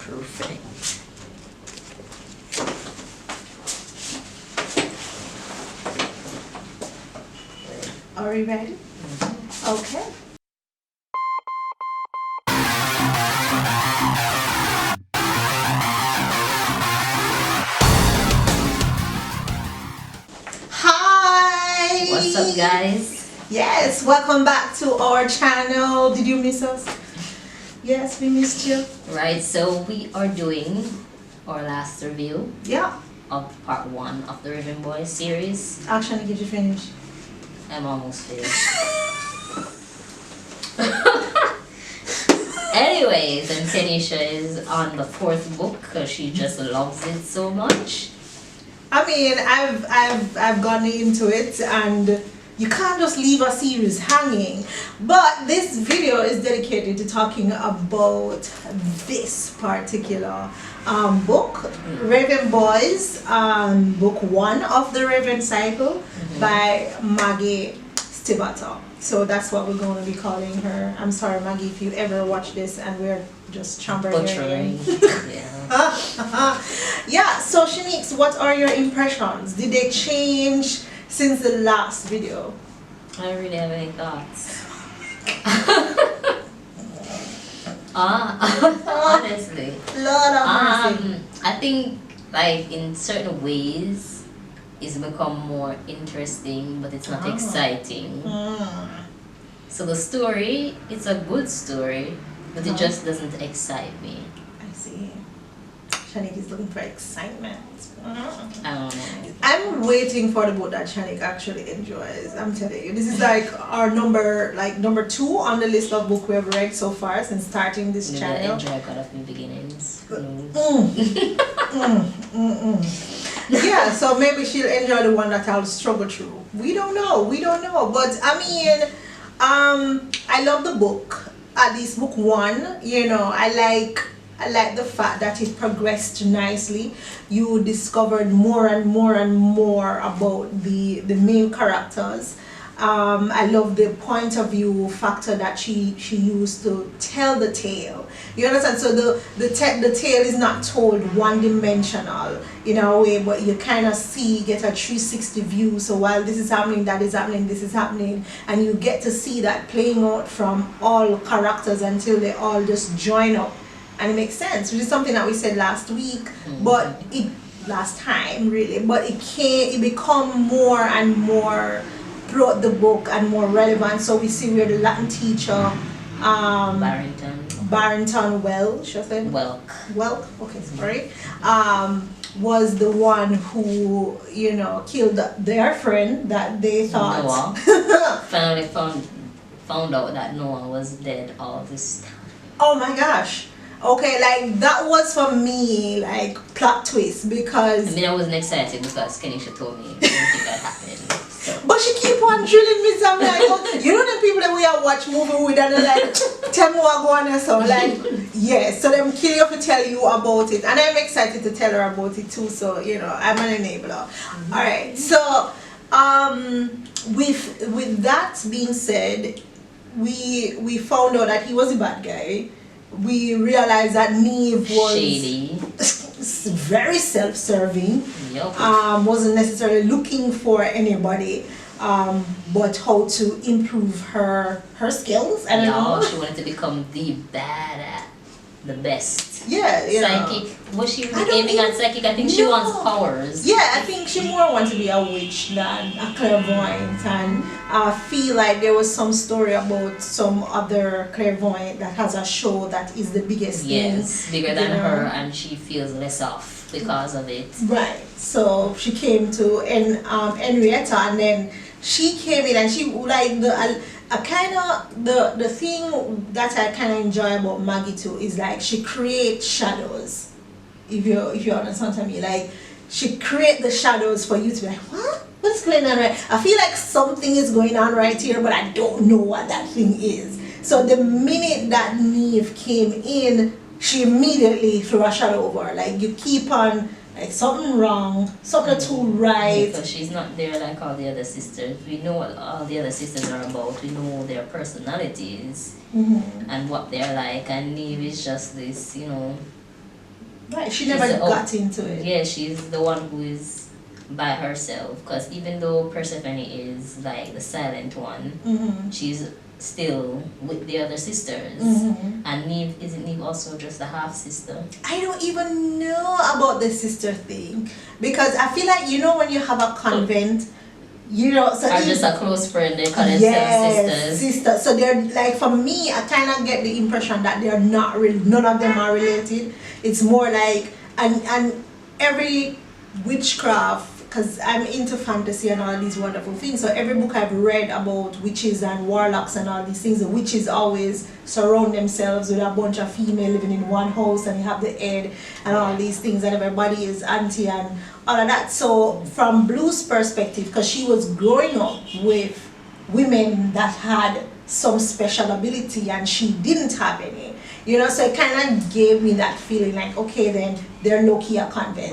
Perfect. Are you ready? Okay. Hi! What's up, guys? Yes, welcome back to our channel. Did you miss us? Yes, we missed you. Right, so we are doing our last review Yeah. of part 1 of the Raven Boys series. Actually, did you finish? I'm almost finished. Anyways, and Kenisha is on the 4th book because she just loves it so much. I mean, I've gone into it, and you can't just leave a series hanging. But this video is dedicated to talking about this particular book, Raven Boys, book 1 of the Raven Cycle by Maggie Stiefvater. So that's what we're going to be calling her. I'm sorry, Maggie, if you ever watch this and we're just champering your name. Yeah. Yeah, so Shanice, what are your impressions? Did they change since the last video? I don't really have any thoughts. Honestly. Lord of mercy. I think like in certain ways it's become more interesting, but it's not exciting. So the story, it's a good story, but it just doesn't excite me. I see. Shanik is looking for excitement. I don't know. I'm waiting for the book that Shanik actually enjoys. I'm telling you, this is like our number 2 on the list of book we've read so far since starting this Maybe channel. I enjoy God of New Beginnings. Yeah, so maybe she'll enjoy the one that I'll struggle through. We don't know. But I mean, I love the book. At least book 1. You know, I like the fact that it progressed nicely. You discovered more and more about the main characters. I love the point of view factor that she used to tell the tale. You understand? So the tale is not told one-dimensional in a way, but you kind of get a 360 view. So while this is happening, that is happening, this is happening, and you get to see that playing out from all characters until they all just join up, and it makes sense, which is something that we said last week, but last time really, but it become more and more throughout the book and more relevant. So we see where the Latin teacher Barrington Welch, okay, sorry, was the one who, you know, killed their friend that they thought Noah. Finally found out that Noah was dead all this time. Oh my gosh. Okay, like that was for me like plot twist, because I mean, I wasn't excited because Kenisha told me everything that happened. So. But she keep on drilling me something like, oh, you know the people that we are watch movie with and they're like, tell me what going on, so like, yes, so them kill you to tell you about it, and I'm excited to tell her about it too. So you know, I'm an enabler. All right, so with that being said, we found out that he was a bad guy. We realized that Neve was shady, very self-serving. Yep. Wasn't necessarily looking for anybody, but how to improve her skills. I don't know. She wanted to become the best. Yeah, you psychic. know. Was she really aiming at psychic? I think she wants powers. Yeah, I think she more wants to be a witch than a clairvoyant, and I feel like there was some story about some other clairvoyant that has a show that is the biggest thing. Yes, bigger than her, and she feels less off because of it. Right. So she came to Henrietta, and then she came in and she like the thing that I kind of enjoy about Maggie too is like she creates shadows. If you understand what I mean, like she create the shadows for you to be like, what's going on right? I feel like something is going on right here, but I don't know what that thing is. So the minute that Neve came in, she immediately threw a shadow over her. Like you keep on like something wrong, something too right. Because she's not there like all the other sisters. We know what all the other sisters are about. We know their personalities and what they're like. And Neve is just this, you know, Right, she never got into it. Yeah, she's the one who is by herself. Because even though Persephone is like the silent one, she's still with the other sisters. And Neve, isn't Neve also just a half sister? I don't even know about the sister thing. Because I feel like, you know, when you have a convent, you know, so are just a close friend, they call themselves sisters. So they're like, for me, I kind of get the impression that they're not really, none of them are related. It's more like, and every witchcraft, because I'm into fantasy and all these wonderful things, so every book I've read about witches and warlocks and all these things, the witches always surround themselves with a bunch of female living in one house, and you have the head and all these things, and everybody is auntie and all of that. So from Blue's perspective, because she was growing up with women that had some special ability and she didn't have any, you know, so it kind of gave me that feeling like, okay, then they're low-key a convent.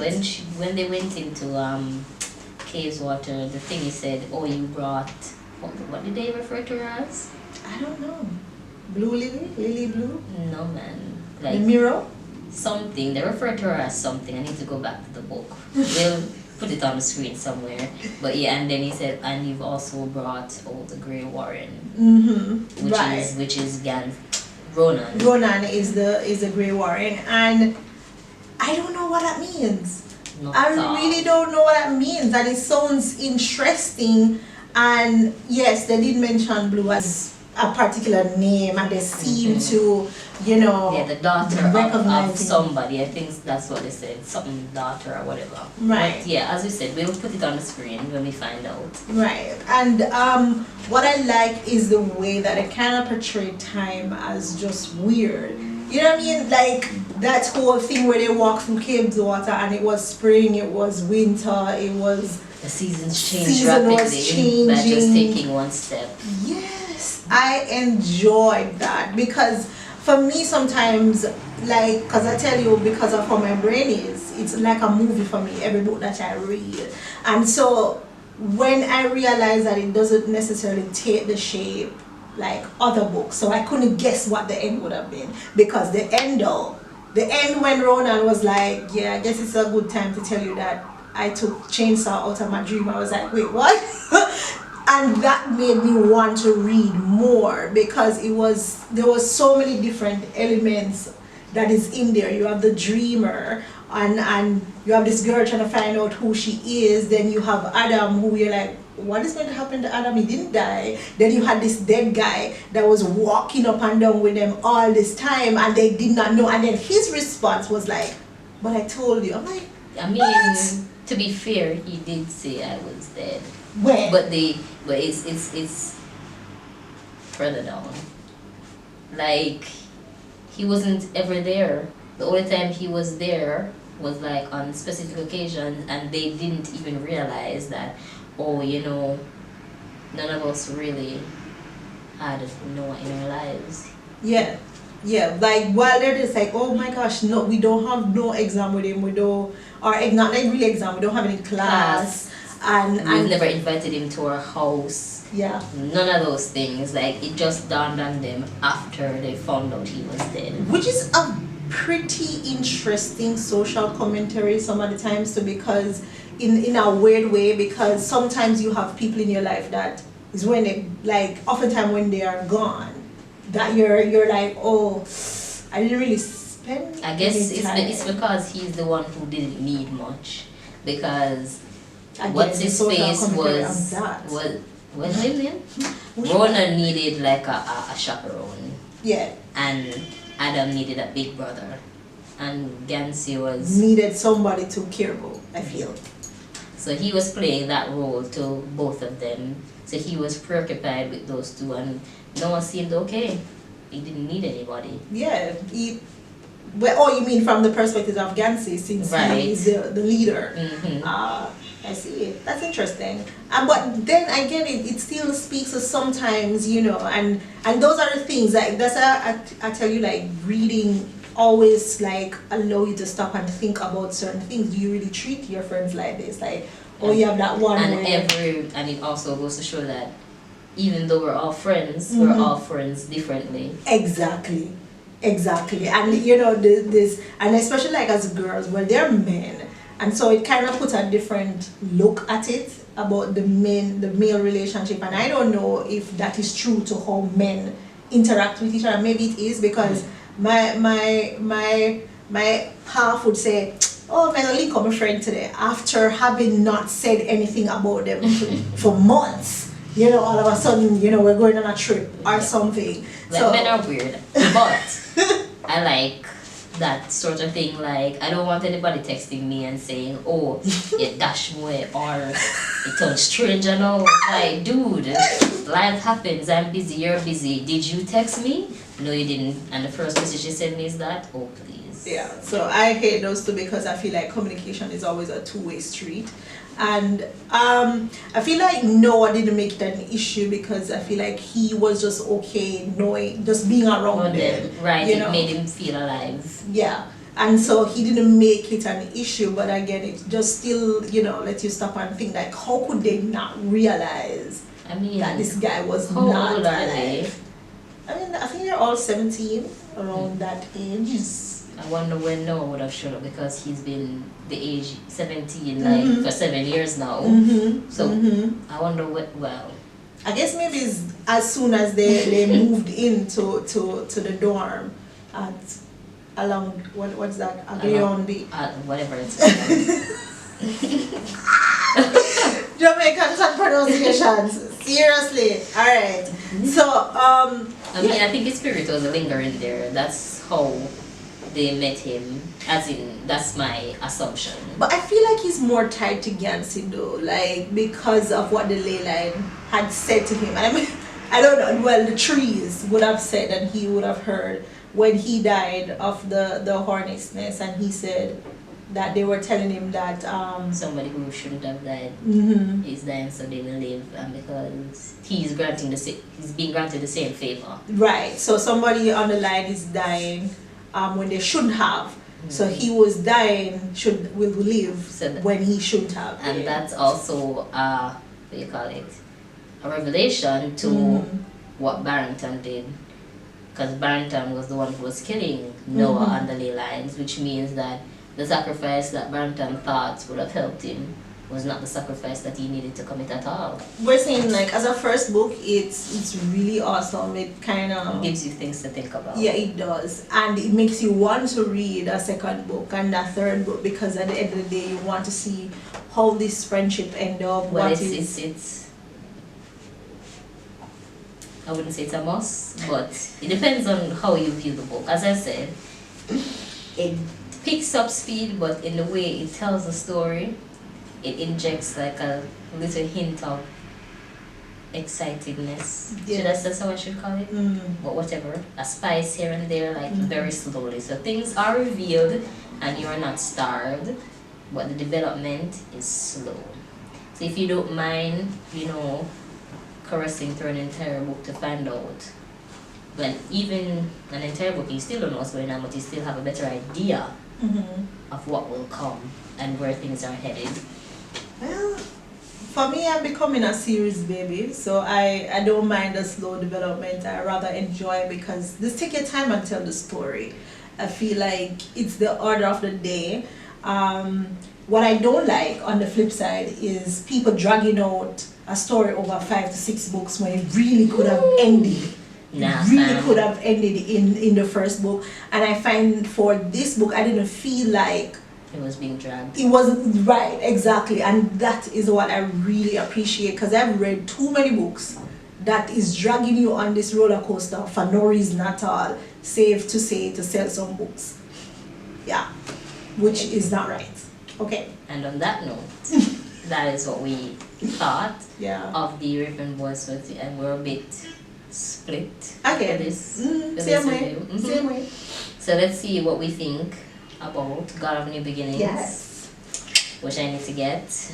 When they went into Cavewater, the thing he said, oh, you brought, what did they refer to her as? I don't know. Blue Lily? Lily Blue? No, man. Like the mirror? Something. They refer to her as something. I need to go back to the book. We'll put it on the screen somewhere. But yeah, and then he said, and you've also brought the Grey Warren. Which is Ronan. Ronan is the Grey Warren, and I don't know what that means. Really don't know what that means, and it sounds interesting. And yes, they did mention Blue as a particular name, and they seem to, you know, the daughter of somebody. I think that's what they said, something daughter or whatever. Right. But yeah, as we said, we'll put it on the screen when we find out. Right. And what I like is the way that it kind of portrayed time as just weird. You know what I mean? Like that whole thing where they walk through Cavewater and it was spring, it was winter, it was the seasons change rapidly by just taking one step. Yes, I enjoyed that because for me sometimes, like, because I tell you, because of how my brain is, it's like a movie for me, every book that I read. And so when I realized that it doesn't necessarily take the shape like other books, so I couldn't guess what the end would have been, because the end when Ronan was like, yeah, I guess it's a good time to tell you that I took chainsaw out of my dream, I was like, wait, what? And that made me want to read more, because there was so many different elements that is in there. You have the dreamer, and you have this girl trying to find out who she is. Then you have Adam, who you're like, what is going to happen to Adam? He didn't die. Then you had this dead guy that was walking up and down with them all this time, and they did not know. And then his response was like, but I told you. I'm like, I mean, what? To be fair, he did say I was dead. When? But it's further down. Like, he wasn't ever there. The only time he was there was like on specific occasions, and they didn't even realize that, oh, you know, none of us really had Noah in our lives. Yeah. Yeah, like while they're just like, oh my gosh, no, we don't have no exam with him, or not like really exam, we don't have any class. And we've never invited him to our house. Yeah. None of those things. Like, it just dawned on them after they found out he was dead. Which is a pretty interesting social commentary some of the times too, because in a weird way, because sometimes you have people in your life that is when they, like, oftentimes when they are gone, that you're like, oh, I didn't really spend. I guess it's because he's the one who didn't need much, because what's his face was him? Rona needed like a chaperone. Yeah. And Adam needed a big brother, and Gansi needed somebody to care about, I feel. So he was playing that role to both of them. So he was preoccupied with those two, and Noah seemed okay. He didn't need anybody. Yeah. You mean from the perspective of Gansi, since he is the leader. I see it. That's interesting. But then I get it. It still speaks to sometimes, you know, and those are the things. Like that's I tell you, like reading always like allow you to stop and think about certain things. Do you really treat your friends like this? Like, oh, you have that one. And it also goes to show that even though we're all friends, we're all friends differently. Exactly. Exactly, and you know this, and especially like as girls, well, they're men, and so it kind of puts a different look at it about the male relationship, and I don't know if that is true to how men interact with each other. Maybe it is because my half would say, "Oh, man, I link up my friend today," after having not said anything about them for months. You know, all of a sudden, you know, we're going on a trip or something. Like, so men are weird, but I like that sort of thing. Like, I don't want anybody texting me and saying, "Oh, you dash me," or "it turned stranger now." Like, dude, life happens. I'm busy. You're busy. Did you text me? No, you didn't. And the first message you sent me is that, "Oh, please." Yeah. So I hate those two because I feel like communication is always a two-way street. And I feel like Noah didn't make it an issue because I feel like he was just okay knowing, just being around them. Right, it made him feel alive. Yeah. And so he didn't make it an issue, but again, it just still, you know, let you stop and think like, how could they not realize that this guy was how not old are alive? they? I mean, I think they're all 17, around that age. I wonder when Noah would have showed up because he's been the age 17 like for 7 years now. So I wonder what. Well, I guess maybe it's as soon as they moved into to the dorm at along what's that along the whatever it's called. Jamaicans and pronunciations. Seriously. All right. So I mean, I think his spirit was lingering there. That's how they met him, as in, that's my assumption. But I feel like he's more tied to Gansey though, like because of what the ley line had said to him. I mean, I don't know, well, the trees would have said and he would have heard when he died of the hornet's nest, and he said that they were telling him that somebody who shouldn't have died is dying, so they will live, and because he's being granted the same favor. Right, so somebody on the line is dying when they shouldn't have. So he was dying, will live when he shouldn't have. And that's also what do you call it? A revelation to what Barrington did. Because Barrington was the one who was killing Noah on the ley lines, which means that the sacrifice that Barrington thought would have helped him was not the sacrifice that he needed to commit at all. We're saying, like, as a first book, it's really awesome. It kind of gives you things to think about. Yeah, it does, and it makes you want to read a second book and a third book, because at the end of the day, you want to see how this friendship end up. Well, it's I wouldn't say it's a must, but it depends on how you view the book. As I said, it picks up speed, but in the way it tells the story, it injects like a little hint of excitingness. That's how I should call it. But whatever, a spice here and there, like very slowly. So things are revealed and you are not starved, but the development is slow. So if you don't mind, caressing through an entire book to find out, well, even an entire book, you still don't know what's going on, but you still have a better idea of what will come and where things are headed. Well, for me, I'm becoming a series baby, so I don't mind the slow development. I rather enjoy it because just take your time and tell the story. I feel like it's the order of the day. What I don't like on the flip side is people dragging out a story over 5 to 6 books when it really could have ended. Could have ended in the first book. And I find for this book, I didn't feel like it was being dragged. It wasn't right, exactly. And that is what I really appreciate, because I've read too many books that is dragging you on this roller coaster for no reason at all, save to say to sell some books. Yeah, which is not right. Okay. And on that note, that is what we thought of the Raven Boys, and we're a bit split for this. Same way. Same way. So let's see what we think about God of New Beginnings. Yes. Which I need to get.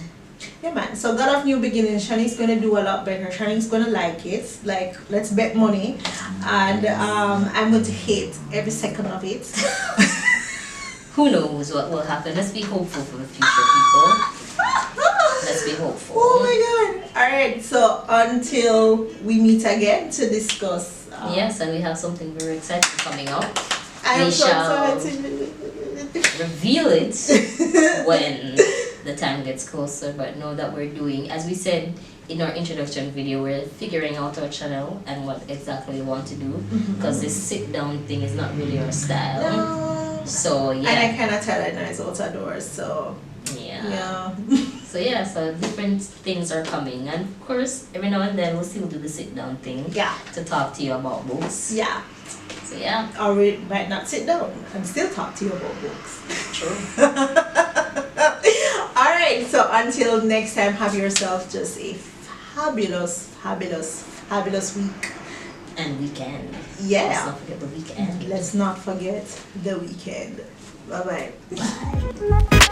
Yeah, man. So God of New Beginnings, Shani's going to do a lot better. Shani's going to like it. Like, let's bet money. And I'm going to hate every second of it. Who knows what will happen? Let's be hopeful for the future, people. Let's be hopeful. Oh my God. Alright, so until we meet again to discuss. Yes, and we have something very exciting coming up. I am We so shall excited. reveal it when the time gets closer, but know that we're doing, as we said in our introduction video, we're figuring out our channel and what exactly we want to do, because this sit down thing is not really our style. No. So yeah. And I cannot tell it now it's out of doors, so yeah. So different things are coming, and of course every now and then we'll still do the sit down thing. Yeah. To talk to you about books. Yeah. So yeah. Or we might not sit down and still talk to you about books. True. Alright, so until next time, have yourself just a fabulous, fabulous, fabulous week. And weekend. Yeah. Let's not forget the weekend. Let's not forget the weekend. Bye-bye. Bye.